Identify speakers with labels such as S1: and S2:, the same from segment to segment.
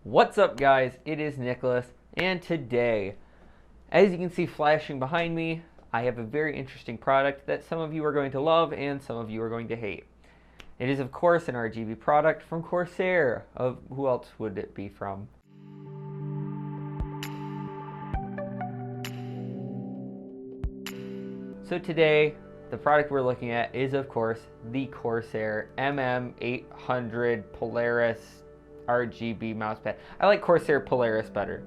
S1: What's up, guys? It is Nicholas, and today, as you can see flashing behind me, I have a very interesting product that some of you are going to love and some of you are going to hate. It is, of course, an RGB product from Corsair. Who else would it be from? So today, the product we're looking at is, of course, the Corsair MM800 Polaris RGB mousepad. I like Corsair Polaris better.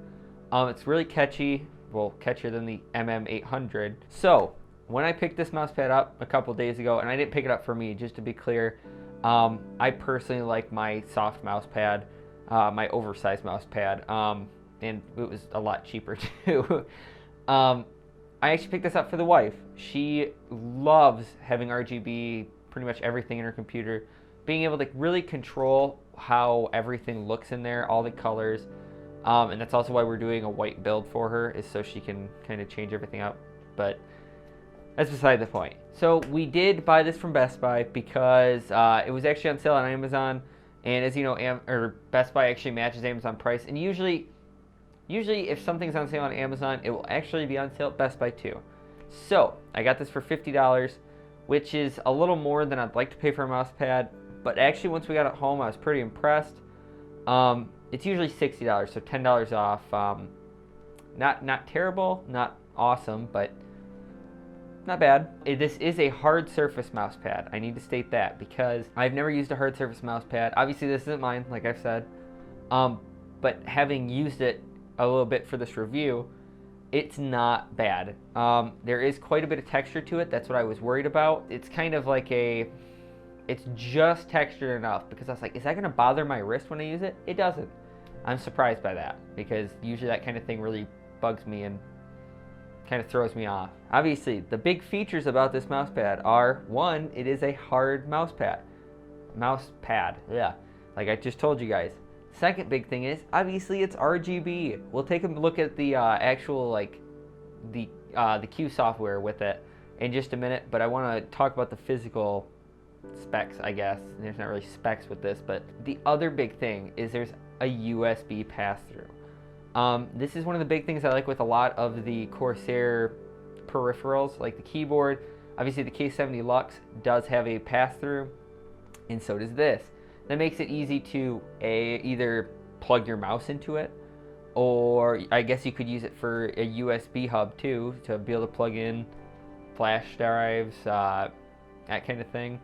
S1: It's really catchy, well, catchier than the MM800. So when I picked this mousepad up a couple days ago, and I didn't pick it up for me, just to be clear, I personally like my soft mousepad, my oversized mousepad, and it was a lot cheaper too. I actually picked this up for the wife. She loves having RGB, pretty much everything in her computer, being able to really control how everything looks in there, all the colors, and that's also why we're doing a white build for her, is so she can kind of change everything up, but that's beside the point. So we did buy this from Best Buy because it was actually on sale on Amazon, and as you know, Best Buy actually matches Amazon price, and usually if something's on sale on Amazon, it will actually be on sale at Best Buy too. So I got this for $50, which is a little more than I'd like to pay for a mouse pad, but actually once we got it home, I was pretty impressed. It's usually $60, so $10 off. Not terrible, not awesome, but not bad. This is a hard surface mouse pad. I need to state that because I've never used a hard surface mouse pad. Obviously this isn't mine, like I've said, but having used it a little bit for this review, it's not bad. There is quite a bit of texture to it. That's what I was worried about. It's kind of like it's just textured enough because I was like, is that going to bother my wrist when I use it? It doesn't. I'm surprised by that because usually that kind of thing really bugs me and kind of throws me off. Obviously, the big features about this mouse pad are, one, it is a hard mouse pad. Yeah, like I just told you guys. Second big thing is, obviously, it's RGB. We'll take a look at the actual, like, the Q software with it in just a minute, but I want to talk about the physical specs, I guess. There's not really specs with this, but the other big thing is there's a USB pass-through. This is one of the big things I like with a lot of the Corsair peripherals, like the keyboard. Obviously, the K70 Lux does have a pass-through, and so does this. That makes it easy to either plug your mouse into it, or I guess you could use it for a USB hub too, to be able to plug in flash drives, that kind of thing.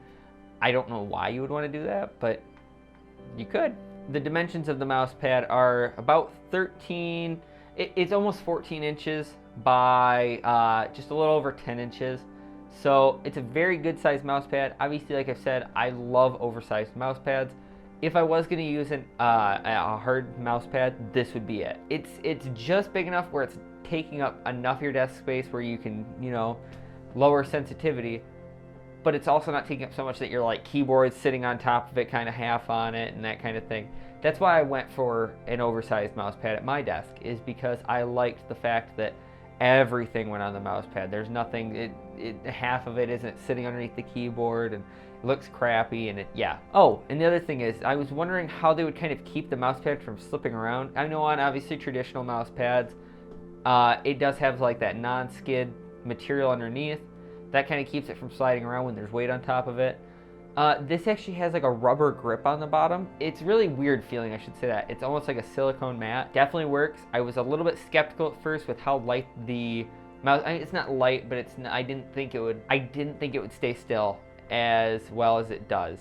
S1: I don't know why you would want to do that, but you could. The dimensions of the mouse pad are about 13, it's almost 14 inches by just a little over 10 inches. So it's a very good sized mouse pad. Obviously, like I've said, I love oversized mouse pads. If I was going to use a hard mouse pad, this would be it. It's just big enough where it's taking up enough of your desk space where you can, lower sensitivity, but it's also not taking up so much that your keyboard's sitting on top of it, kind of half on it and that kind of thing. That's why I went for an oversized mouse pad at my desk, is because I liked the fact that everything went on the mouse pad. There's nothing, half of it isn't sitting underneath the keyboard and it looks crappy, and yeah. Oh, and the other thing is, I was wondering how they would kind of keep the mouse pad from slipping around. I know on obviously traditional mouse pads, it does have like that non-skid material underneath. That kind of keeps it from sliding around when there's weight on top of it. This actually has like a rubber grip on the bottom. It's really weird feeling, I should say that. It's almost like a silicone mat. Definitely works. I was a little bit skeptical at first with how light the mouse. I mean, it's not light, but I didn't think it would stay still as well as it does.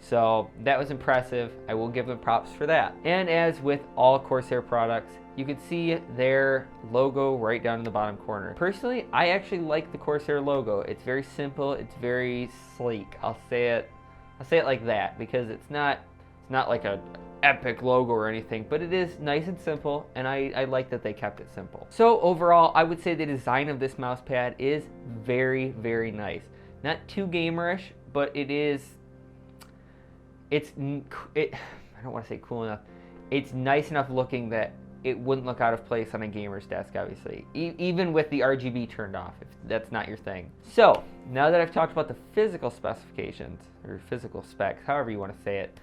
S1: So that was impressive. I will give them props for that. And as with all Corsair products, you can see their logo right down in the bottom corner. Personally, I actually like the Corsair logo. It's very simple. It's very sleek. I'll say it like that because it's not like a epic logo or anything, but it is nice and simple, and I like that they kept it simple. So overall, I would say the design of this mouse pad is very, very nice. Not too gamerish, but I don't want to say cool enough. It's nice enough looking that it wouldn't look out of place on a gamer's desk, obviously, even with the RGB turned off, if that's not your thing. So now that I've talked about the physical specifications, or physical specs, however you want to say it,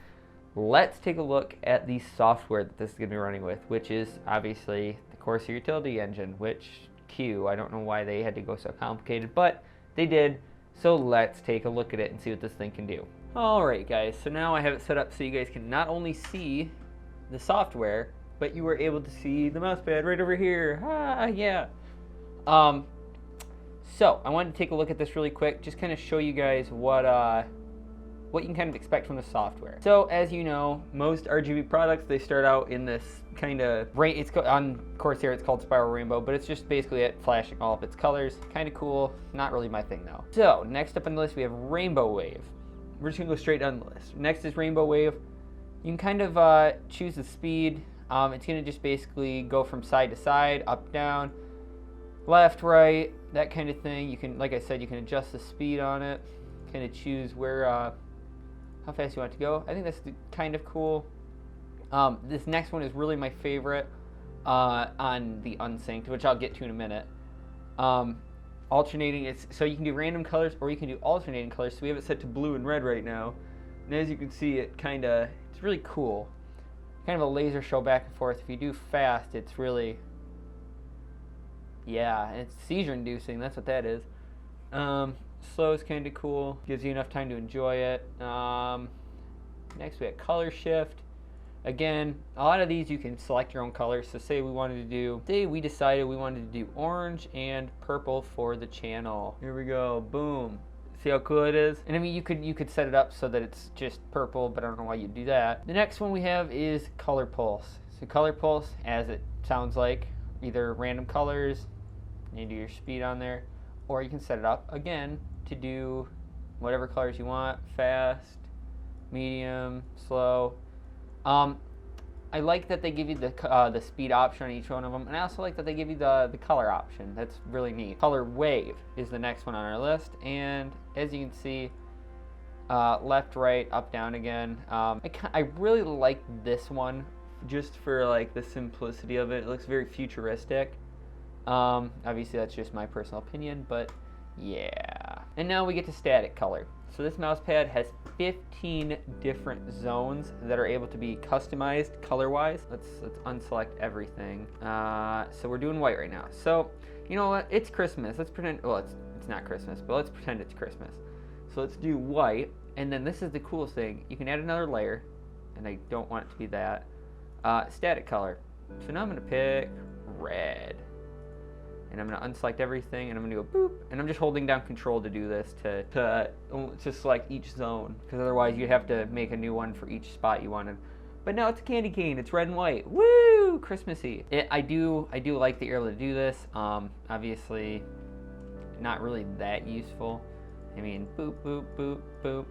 S1: let's take a look at the software that this is going to be running with, which is obviously the Corsair Utility Engine, which I don't know why they had to go so complicated, but they did. So let's take a look at it and see what this thing can do. Alright guys, so now I have it set up so you guys can not only see the software, but you were able to see the mouse pad right over here. Yeah. So I wanted to take a look at this really quick, just kind of show you guys what you can kind of expect from the software. So as you know, most RGB products, they start out in this kind of, on Corsair it's called Spiral Rainbow, but it's just basically it flashing all of its colors. Kind of cool, not really my thing though. So next up on the list we have Rainbow Wave. We're just gonna go straight down the list. Next is Rainbow Wave. You can kind of choose the speed. It's gonna just basically go from side to side, up, down, left, right, that kind of thing. You can, like I said, you can adjust the speed on it, kind of choose where, how fast you want it to go. I think that's kind of cool. This next one is really my favorite on the unsynced, which I'll get to in a minute. Alternating, so you can do random colors or you can do alternating colors. So we have it set to blue and red right now. And as you can see, it's really cool. Kind of a laser show back and forth. If you do fast, it's really, yeah, it's seizure inducing, that's what that is. Slow is kind of cool, gives you enough time to enjoy it. Next we have color shift. Again, a lot of these you can select your own colors. So say we decided we wanted to do orange and purple for the channel. Here we go, boom. See how cool it is? And I mean, you could set it up so that it's just purple, but I don't know why you'd do that. The next one we have is color pulse. So color pulse, as it sounds like, either random colors, and you do your speed on there, or you can set it up again to do whatever colors you want, fast, medium, slow. I like that they give you the speed option on each one of them, and I also like that they give you the color option. That's really neat. Color wave is the next one on our list, and as you can see, left, right, up, down again. I really like this one just for like the simplicity of it. It looks very futuristic. Obviously that's just my personal opinion, but yeah. And now we get to static color. So this mouse pad has 15 different zones that are able to be customized color-wise. Let's unselect everything. So we're doing white right now. So you know what? It's Christmas. Let's pretend. Well, it's not Christmas, but let's pretend it's Christmas. So let's do white, and then this is the coolest thing. You can add another layer, and I don't want it to be that. Static color. So now I'm gonna pick red. And I'm going to unselect everything, and I'm going to go boop, and I'm just holding down control to do this to select each zone, because otherwise you'd have to make a new one for each spot you wanted. But now it's a candy cane, it's red and white. Woo! Christmassy. I do like that you're able to do this. Obviously not really that useful. I mean, boop, boop, boop, boop.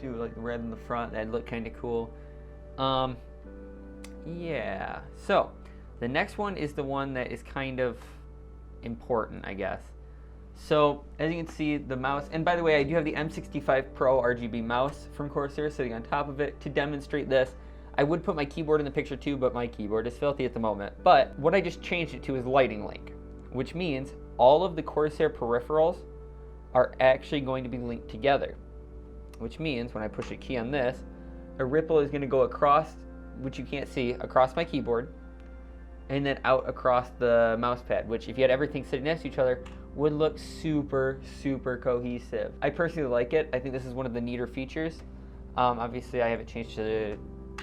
S1: Do like the red in the front, that'd look kind of cool. Yeah. So the next one is the one that is kind of important, I guess. So as you can see, the mouse, and by the way, I do have the M65 Pro RGB mouse from Corsair sitting on top of it to demonstrate this. I would put my keyboard in the picture too, but my keyboard is filthy at the moment. But what I just changed it to is Lighting Link, which means all of the Corsair peripherals are actually going to be linked together, which means when I push a key on this, a ripple is going to go across, which you can't see, across my keyboard, and then out across the mouse pad, which if you had everything sitting next to each other would look super, super cohesive. I personally like it. I think this is one of the neater features. Obviously I have it changed to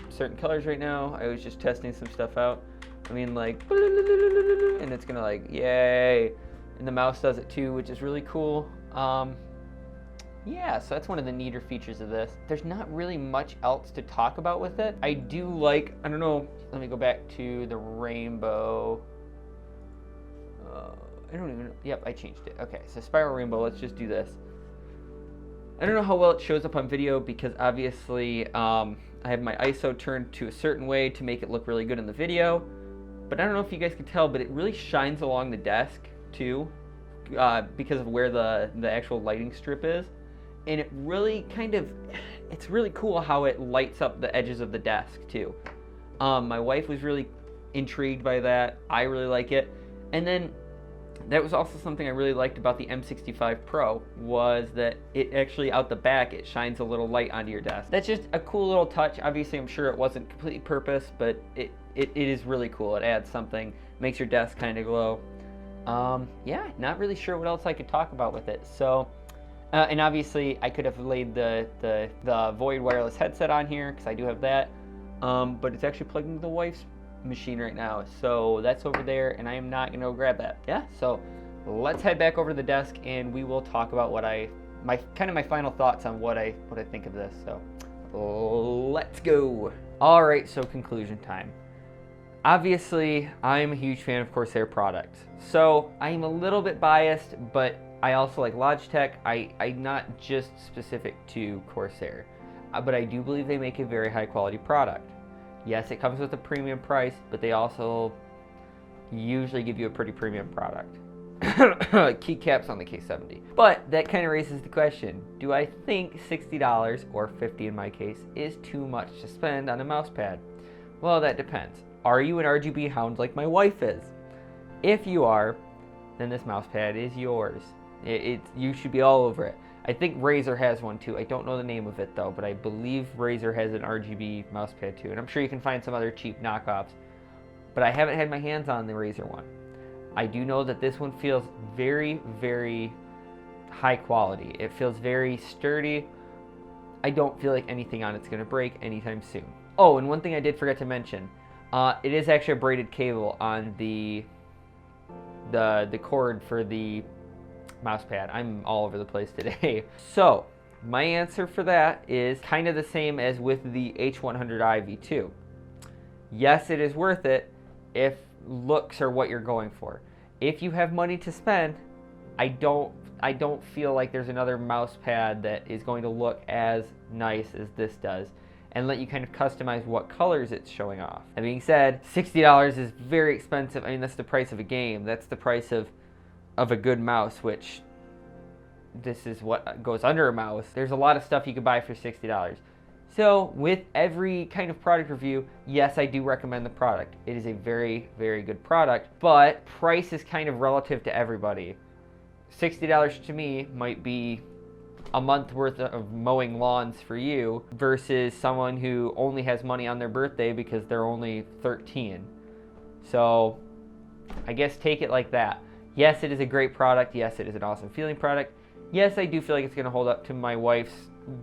S1: certain colors right now. I was just testing some stuff out. I mean, like, and it's gonna like, yay. And the mouse does it too, which is really cool. Yeah, so that's one of the neater features of this. There's not really much else to talk about with it. I do like, I don't know, let me go back to the rainbow. I don't even know. Yep, I changed it. Okay, so Spiral Rainbow, let's just do this. I don't know how well it shows up on video because obviously I have my ISO turned to a certain way to make it look really good in the video. But I don't know if you guys can tell, but it really shines along the desk too because of where the actual lighting strip is. And it really it's really cool how it lights up the edges of the desk too. My wife was really intrigued by that. I really like it. And then That was also something I really liked about the M65 Pro, was that it actually, out the back, it shines a little light onto your desk. That's just a cool little touch. Obviously, I'm sure it wasn't completely purpose, but it is really cool. It adds something, makes your desk kind of glow. Yeah, not really sure what else I could talk about with it. So, and obviously, I could have laid the Void wireless headset on here, because I do have that, but it's actually plugged into the wife's machine right now, so that's over there, and I am not gonna go grab that. Yeah, so let's head back over to the desk, and we will talk about what my final thoughts on what I think of this. So let's go. All right, so conclusion time. Obviously, I'm a huge fan of Corsair products, so I'm a little bit biased, but I also like Logitech. I'm not just specific to Corsair, but I do believe they make a very high quality product. Yes, it comes with a premium price, but they also usually give you a pretty premium product. Keycaps on the K70. But that kind of raises the question, do I think $60, or $50 in my case, is too much to spend on a mouse pad? Well, that depends. Are you an RGB hound like my wife is? If you are, then this mouse pad is yours. You should be all over it. I think Razer has one too. I don't know the name of it though, but I believe Razer has an RGB mousepad too. And I'm sure you can find some other cheap knockoffs. But I haven't had my hands on the Razer one. I do know that this one feels very, very high quality. It feels very sturdy. I don't feel like anything on it's going to break anytime soon. Oh, and one thing I did forget to mention. It is actually a braided cable on the cord for the mousepad. I'm all over the place today. So my answer for that is kind of the same as with the H100i V2. Yes, it is worth it if looks are what you're going for. If you have money to spend, I don't feel like there's another mousepad that is going to look as nice as this does and let you kind of customize what colors it's showing off. That being said, $60 is very expensive. I mean, that's the price of a game. That's the price of a good mouse, which this is what goes under a mouse. There's a lot of stuff you could buy for $60. So with every kind of product review, yes, I do recommend the product. It is a very, very good product, but price is kind of relative to everybody. $60 to me might be a month worth of mowing lawns for you versus someone who only has money on their birthday because they're only 13. So I guess take it like that. Yes, it is a great product. Yes, it is an awesome feeling product. Yes, I do feel like it's going to hold up to my wife's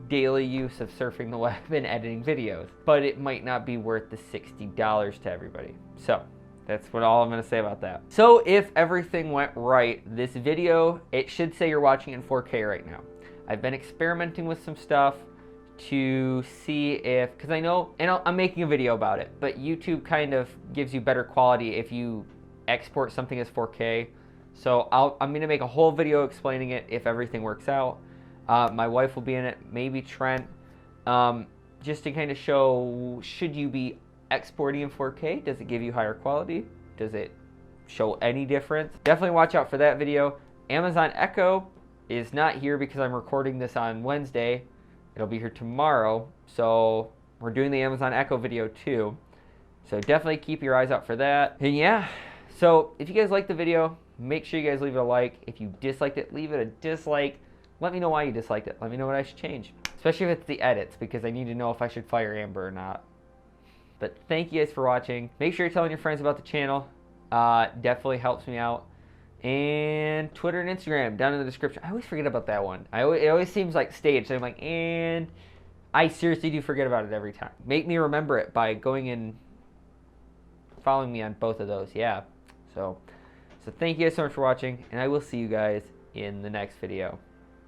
S1: daily use of surfing the web and editing videos, but it might not be worth the $60 to everybody. So that's all I'm going to say about that. So if everything went right, this video, it should say you're watching in 4K right now. I've been experimenting with some stuff to see if, because I know, and I'm making a video about it, but YouTube kind of gives you better quality if you export something as 4K. So I'm going to make a whole video explaining it if everything works out. My wife will be in it, maybe Trent, just to kind of show, should you be exporting in 4K? Does it give you higher quality? Does it show any difference? Definitely watch out for that video. Amazon Echo is not here because I'm recording this on Wednesday. It'll be here tomorrow. So we're doing the Amazon Echo video too. So definitely keep your eyes out for that. And yeah, so if you guys liked the video, make sure you guys leave it a like. If you disliked it, leave it a dislike. Let me know why you disliked it. Let me know what I should change. Especially if it's the edits, because I need to know if I should fire Amber or not. But thank you guys for watching. Make sure you're telling your friends about the channel. Definitely helps me out. And Twitter and Instagram down in the description. I always forget about that one. It always seems like staged. I'm like, and I seriously do forget about it every time. Make me remember it by going and following me on both of those. Yeah. So thank you guys so much for watching, and I will see you guys in the next video.